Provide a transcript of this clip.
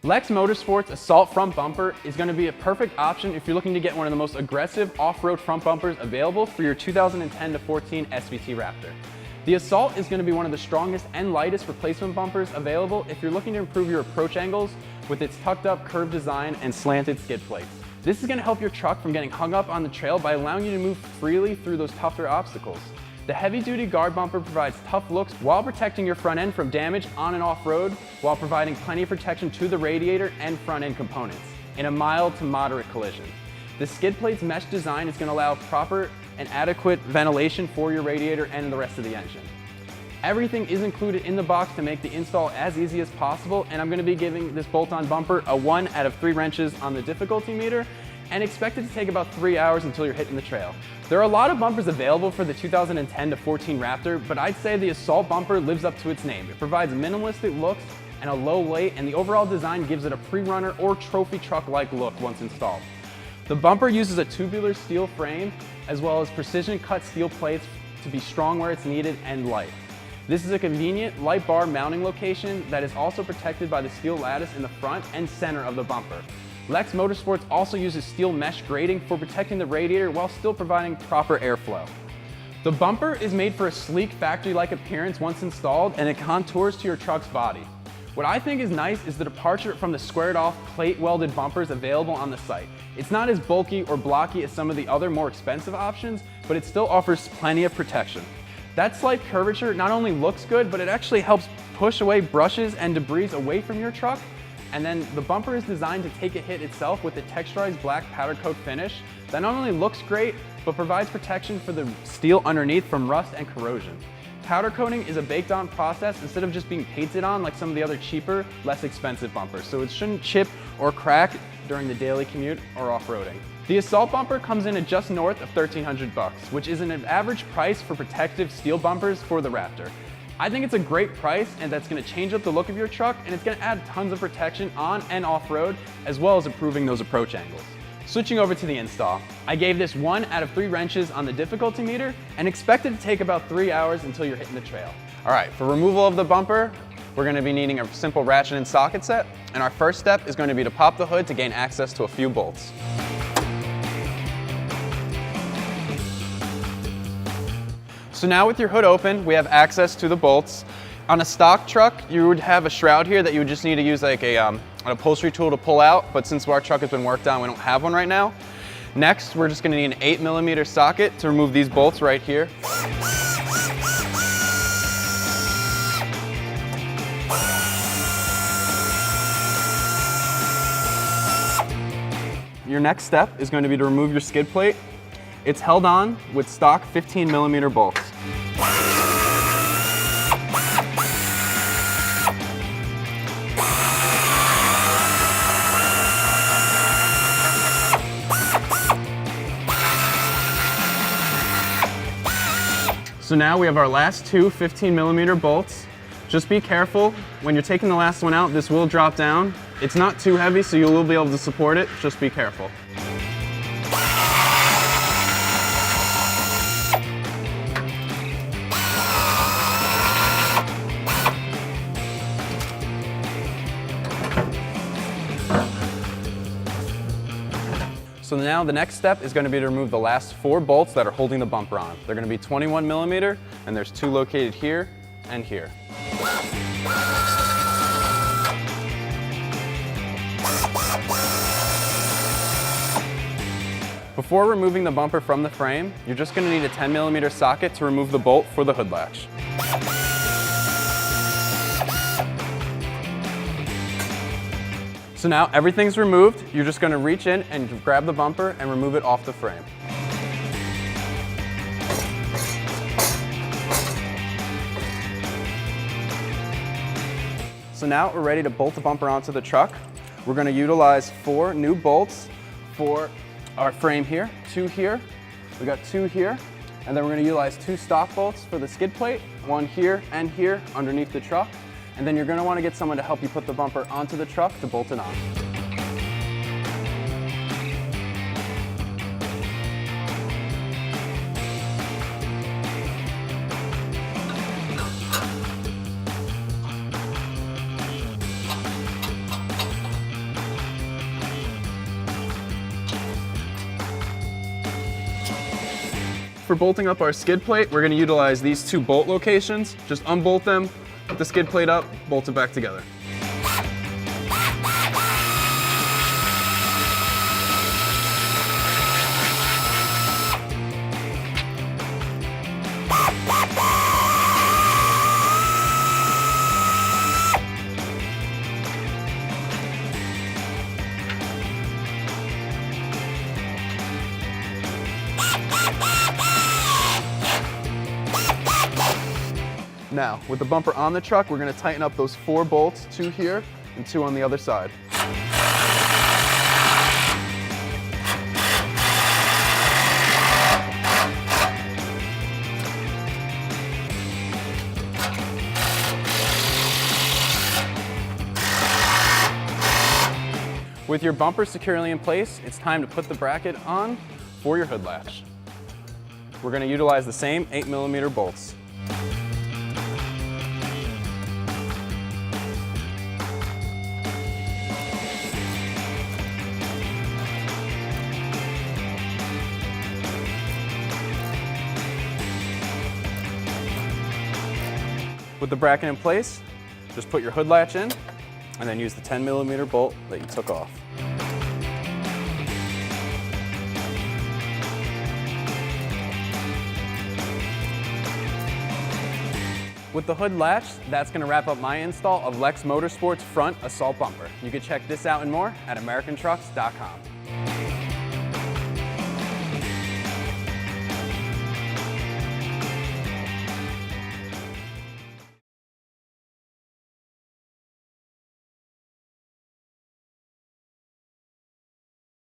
LEX Motorsports Assault Front Bumper is going to be a perfect option if you're looking to get one of the most aggressive off-road front bumpers available for your 2010 to 14 SVT Raptor. The Assault is going to be one of the strongest and lightest replacement bumpers available if you're looking to improve your approach angles with its tucked up curved design and slanted skid plates. This is going to help your truck from getting hung up on the trail by allowing you to move freely through those tougher obstacles. The heavy-duty guard bumper provides tough looks while protecting your front end from damage on and off-road, while providing plenty of protection to the radiator and front end components in a mild to moderate collision. The skid plate's mesh design is going to allow proper and adequate ventilation for your radiator and the rest of the engine. Everything is included in the box to make the install as easy as possible, and I'm going to be giving this bolt-on bumper a 1 out of 3 wrenches on the difficulty meter, and expect it to take about 3 hours until you're hitting the trail. There are a lot of bumpers available for the 2010 to 14 Raptor, but I'd say the Assault bumper lives up to its name. It provides minimalistic looks and a low weight, and the overall design gives it a pre-runner or trophy truck-like look once installed. The bumper uses a tubular steel frame as well as precision cut steel plates to be strong where it's needed and light. This is a convenient light bar mounting location that is also protected by the steel lattice in the front and center of the bumper. LEX Motorsports also uses steel mesh grating for protecting the radiator while still providing proper airflow. The bumper is made for a sleek factory-like appearance once installed, and it contours to your truck's body. What I think is nice is the departure from the squared-off plate-welded bumpers available on the site. It's not as bulky or blocky as some of the other more expensive options, but it still offers plenty of protection. That slight curvature not only looks good, but it actually helps push away brushes and debris away from your truck. And then the bumper is designed to take a hit itself with a texturized black powder coat finish that not only looks great, but provides protection for the steel underneath from rust and corrosion. Powder coating is a baked on process instead of just being painted on like some of the other cheaper, less expensive bumpers, so it shouldn't chip or crack during the daily commute or off-roading. The Assault bumper comes in at just north of $1,300, which is an average price for protective steel bumpers for the Raptor. I think it's a great price, and that's going to change up the look of your truck, and it's going to add tons of protection on and off-road, as well as improving those approach angles. Switching over to the install, I gave this 1 out of 3 wrenches on the difficulty meter and expect it to take about 3 hours until you're hitting the trail. All right, for removal of the bumper, we're going to be needing a simple ratchet and socket set, and our first step is going to be to pop the hood to gain access to a few bolts. So now with your hood open, we have access to the bolts. On a stock truck, you would have a shroud here that you would just need to use like an upholstery tool to pull out, but since our truck has been worked on, we don't have one right now. Next, we're just gonna need an 8mm socket to remove these bolts right here. Your next step is going to be to remove your skid plate. It's held on with stock 15mm bolts. So now we have our last 2 15mm bolts. Just be careful, when you're taking the last one out, this will drop down. It's not too heavy, so you will be able to support it. Just be careful. So now the next step is going to be to remove the last 4 bolts that are holding the bumper on. They're going to be 21mm, and there's 2 located here and here. Before removing the bumper from the frame, you're just going to need a 10mm socket to remove the bolt for the hood latch. So now everything's removed, you're just going to reach in and grab the bumper and remove it off the frame. So now we're ready to bolt the bumper onto the truck. We're going to utilize 4 new bolts for our frame here, 2 here, we got 2 here, and then we're going to utilize 2 stock bolts for the skid plate, 1 here and here underneath the truck. And then you're going to want to get someone to help you put the bumper onto the truck to bolt it on. for bolting up our skid plate, we're going to utilize these 2 bolt locations. Just unbolt them, put the skid plate up, bolt it back together. Now, with the bumper on the truck, we're going to tighten up those 4 bolts, 2 here and 2 on the other side. With your bumper securely in place, it's time to put the bracket on for your hood latch. We're going to utilize the same 8mm bolts. With the bracket in place, just put your hood latch in and then use the 10mm bolt that you took off. With the hood latch, that's going to wrap up my install of LEX Motorsports front assault bumper. You can check this out and more at AmericanTrucks.com.